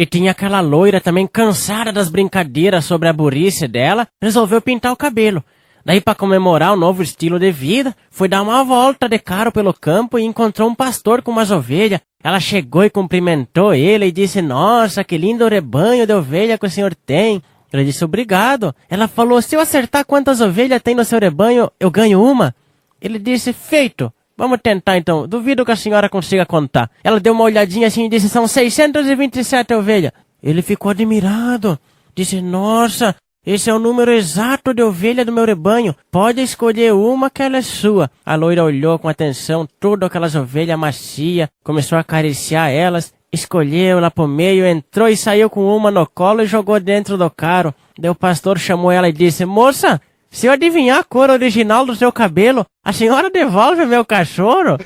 E tinha aquela loira também cansada das brincadeiras sobre a burrice dela, resolveu pintar o cabelo. Daí, para comemorar o novo estilo de vida, foi dar uma volta de carro pelo campo e encontrou um pastor com umas ovelhas. Ela chegou e cumprimentou ele e disse: "Nossa, que lindo rebanho de ovelha que o senhor tem." Ele disse: "Obrigado." Ela falou: "Se eu acertar quantas ovelhas tem no seu rebanho, eu ganho uma." Ele disse: "Feito. Vamos tentar então. Duvido que a senhora consiga contar." Ela deu uma olhadinha assim e disse: "São 627 ovelhas." Ele ficou admirado. Disse: "Nossa, esse é o número exato de ovelha do meu rebanho. Pode escolher uma que ela é sua." A loira olhou com atenção todas aquelas ovelhas macias, começou a acariciar elas, escolheu lá pro meio, entrou e saiu com uma no colo e jogou dentro do carro. Daí o pastor chamou ela e disse: "Moça, se eu adivinhar a cor original do seu cabelo, a senhora devolve meu cachorro?"